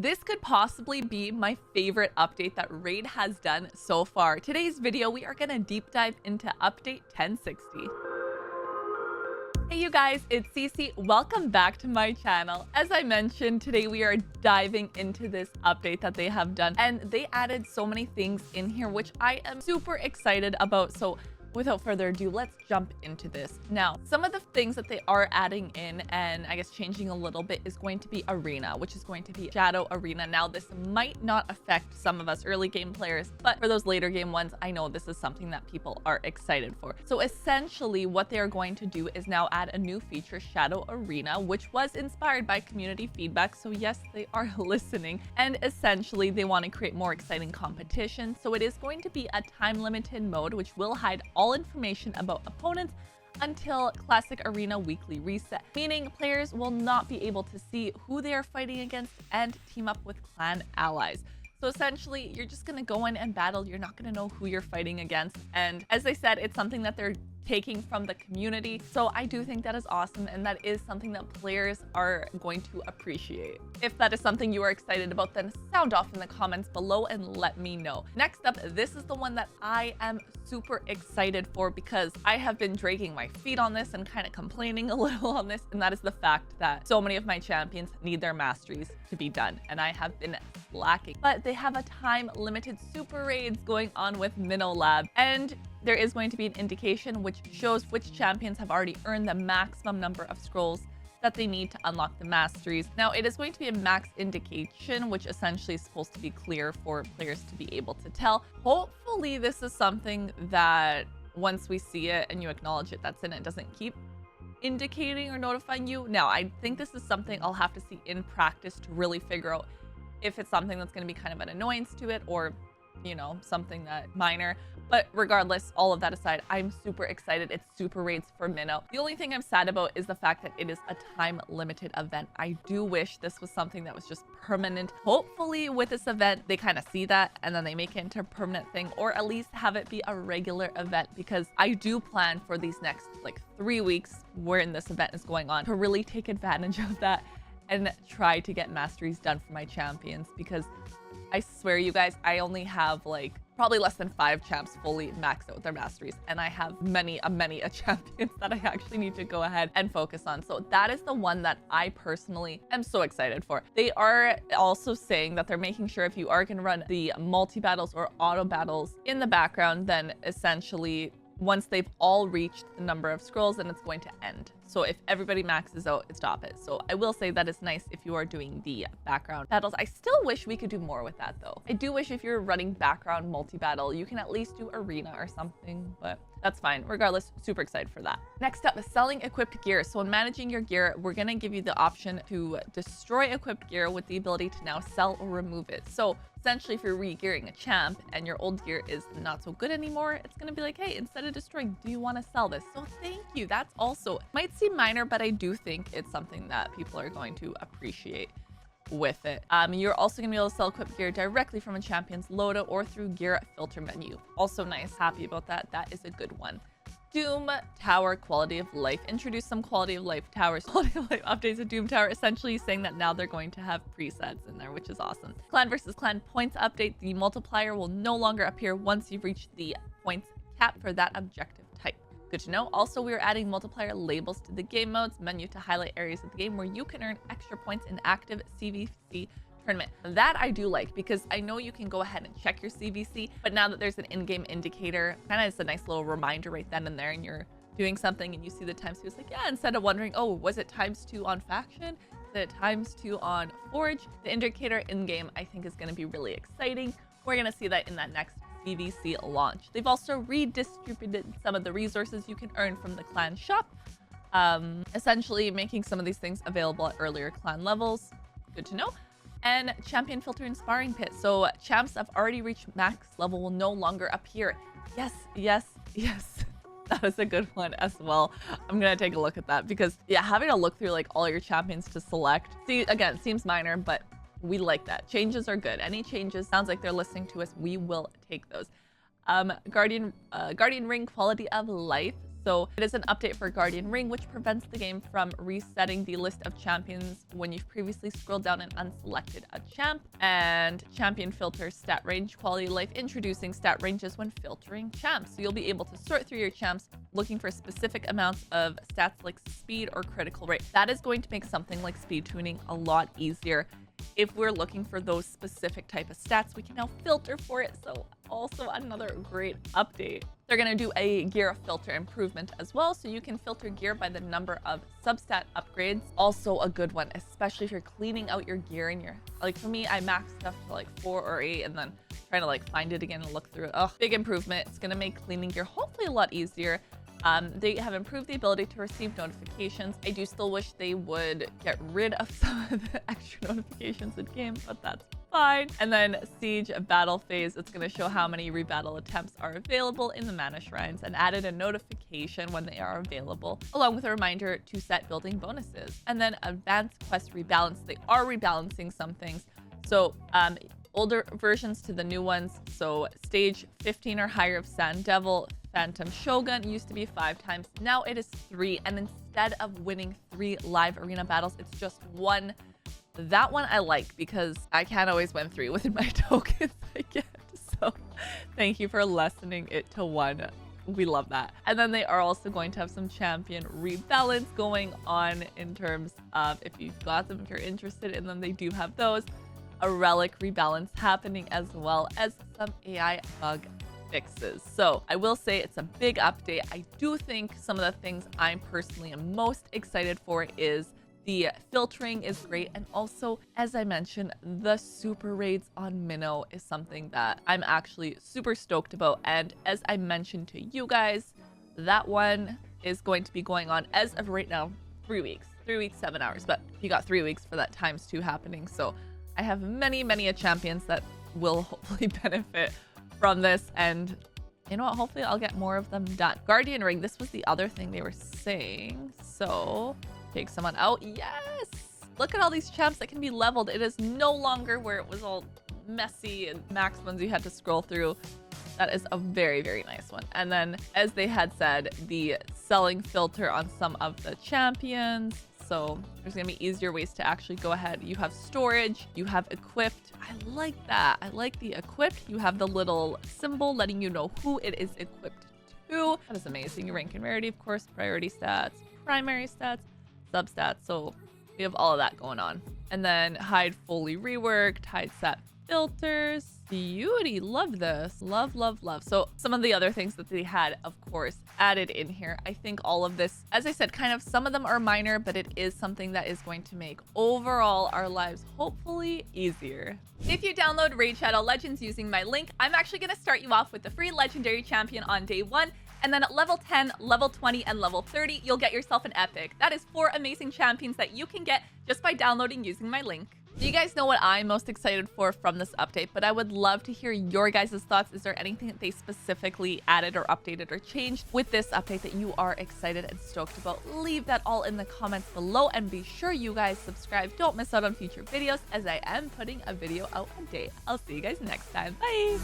This could possibly be my favorite update that Raid has done so far. Today's video, we are gonna deep dive into update 1060. Hey you guys, it's Cece. Welcome back to my channel. As I mentioned, today we are diving into this update that they have done, and they added so many things in here which I am super excited about. So without further ado, let's jump into this. Now, some of the things that they are adding in and I guess changing a little bit is going to be Arena, which is going to be Shadow Arena. Now, this might not affect some of us early game players, but for those later game ones, I know this is something that people are excited for. So essentially what they are going to do is now add a new feature, Shadow Arena, which was inspired by community feedback. So yes, they are listening, and essentially they want to create more exciting competition. So it is going to be a time limited mode, which will hide all information about opponents until Classic Arena Weekly Reset, meaning players will not be able to see who they are fighting against and team up with clan allies. So essentially, you're just going to go in and battle. You're not going to know who you're fighting against. And as I said, it's something that they're taking from the community. So I do think that is awesome, and that is something that players are going to appreciate. If that is something you are excited about, then sound off in the comments below and let me know. Next up, this is the one that I am super excited for because I have been dragging my feet on this and kind of complaining a little on this, and that is the fact that so many of my champions need their masteries to be done, and I have been lacking. But they have a time limited super raids going on with Minotaur, and there is going to be an indication which shows which champions have already earned the maximum number of scrolls that they need to unlock the masteries. Now, it is going to be a max indication, which essentially is supposed to be clear for players to be able to tell. Hopefully, this is something that once we see it and you acknowledge it, that's in it, doesn't keep indicating or notifying you. Now, I think this is something I'll have to see in practice to really figure out if it's something that's going to be kind of an annoyance to it, or you know, something that minor. But regardless, all of that aside, I'm super excited. It's super raids for Minnow. The only thing I'm sad about is the fact that it is a time limited event. I do wish this was something that was just permanent. Hopefully with this event, they kind of see that and then they make it into a permanent thing, or at least have it be a regular event, because I do plan for these next like 3 weeks wherein this event is going on to really take advantage of that and try to get masteries done for my champions, because I swear you guys, I only have like probably less than 5 champs fully maxed out with their masteries, and I have many champions that I actually need to go ahead and focus on. So that is the one that I personally am so excited for. They are also saying that they're making sure if you are going to run the multi-battles or auto battles in the background, then essentially once they've all reached the number of scrolls, then it's going to end. So if everybody maxes out, stop it. So I will say that is nice if you are doing the background battles. I still wish we could do more with that though. I do wish if you're running background multi-battle, you can at least do arena or something, but that's fine. Regardless, super excited for that. Next up is selling equipped gear. So in managing your gear, we're gonna give you the option to destroy equipped gear with the ability to now sell or remove it. So essentially, if you're re-gearing a champ and your old gear is not so good anymore, it's gonna be like, hey, instead of destroying, do you want to sell this? So thank you. That's also, might seem minor, but I do think it's something that people are going to appreciate with it. You're also gonna be able to sell equipped gear directly from a champion's loadout or through gear filter menu. Also nice, happy about that. That is a good one. Doom Tower quality of life. Introduce some quality of life towers. Quality of life updates of Doom Tower, essentially saying that now they're going to have presets in there, which is awesome. Clan versus clan points update. The multiplier will no longer appear once you've reached the points cap for that objective type. Good to know. Also, we are adding multiplier labels to the game modes menu to highlight areas of the game where you can earn extra points in active CVC tournament. That I do like, because I know you can go ahead and check your CVC, but now that there's an in-game indicator, kind of is a nice little reminder right then and there, and you're doing something and you see the times 2, it's like, yeah, instead of wondering, oh, was it ×2 on faction? Is it ×2 on forge? The indicator in-game, I think, is going to be really exciting. We're going to see that in that next CVC launch. They've also redistributed some of the resources you can earn from the clan shop, essentially making some of these things available at earlier clan levels. Good to know. And champion filter and sparring pit. So champs that have already reached max level will no longer appear. Yes, yes, yes. That was a good one as well. I'm gonna take a look at that, because yeah, having to look through like all your champions to select. See, again, seems minor, but we like that. Changes are good. Any changes, sounds like they're listening to us. We will take those. Guardian ring quality of life. So it is an update for Guardian Ring, which prevents the game from resetting the list of champions when you've previously scrolled down and unselected a champ. And champion filter stat range quality of life, introducing stat ranges when filtering champs. So you'll be able to sort through your champs looking for specific amounts of stats like speed or critical rate. That is going to make something like speed tuning a lot easier. If we're looking for those specific type of stats, we can now filter for it. So also another great update. They're going to do a gear filter improvement as well. So you can filter gear by the number of substat upgrades. Also a good one, especially if you're cleaning out your gear and you're like, for me, I max stuff to like 4 or 8 and then trying to like find it again and look through it. Oh, big improvement. It's going to make cleaning gear hopefully a lot easier. They have improved the ability to receive notifications. I do still wish they would get rid of some of the extra notifications in game, but that's fine. And then Siege Battle Phase, it's going to show how many rebattle attempts are available in the mana shrines and added a notification when they are available, along with a reminder to set building bonuses. And then Advanced Quest Rebalance, they are rebalancing some things. So older versions to the new ones. So stage 15 or higher of Sand Devil, Phantom Shogun used to be 5 times. Now it is 3. And instead of winning 3 live arena battles, it's just 1. That one I like because I can't always win 3 within my tokens I get. So thank you for lessening it to 1. We love that. And then they are also going to have some champion rebalance going on in terms of if you've got them, if you're interested in them, they do have those. A relic rebalance happening, as well as some AI bug fixes. So I will say it's a big update. I do think some of the things I'm personally am most excited for is the filtering is great. And also, as I mentioned, the super raids on Minnow is something that I'm actually super stoked about. And as I mentioned to you guys, that one is going to be going on as of right now, 3 weeks. 3 weeks, 7 hours. But you got 3 weeks for that ×2 happening. So I have many champions that will hopefully benefit from this, and you know what, hopefully I'll get more of them done. Guardian Ring, this was the other thing they were saying. So take someone out. Yes, look at all these champs that can be leveled. It is no longer where it was all messy and max ones you had to scroll through. That is a very nice one. And then, as they had said, the selling filter on some of the champions. So there's gonna be easier ways to actually go ahead. You have storage, you have equipped. I like that. I like the equipped. You have the little symbol letting you know who it is equipped to. That is amazing. Your rank and rarity, of course, priority stats, primary stats, substats. So we have all of that going on. And then hide fully reworked, hide set filters. Beauty. Love this. Love. So some of the other things that they had, of course, added in here. I think all of this, as I said, kind of some of them are minor, but it is something that is going to make overall our lives hopefully easier. If you download Raid Shadow Legends using my link, I'm actually going to start you off with the free legendary champion on day 1. And then at level 10, level 20, and level 30, you'll get yourself an epic. That is 4 amazing champions that you can get just by downloading using my link. You guys know what I'm most excited for from this update, but I would love to hear your guys' thoughts. Is there anything that they specifically added or updated or changed with this update that you are excited and stoked about? Leave that all in the comments below, and be sure you guys subscribe. Don't miss out on future videos, as I am putting a video out a day. I'll see you guys next time. Bye!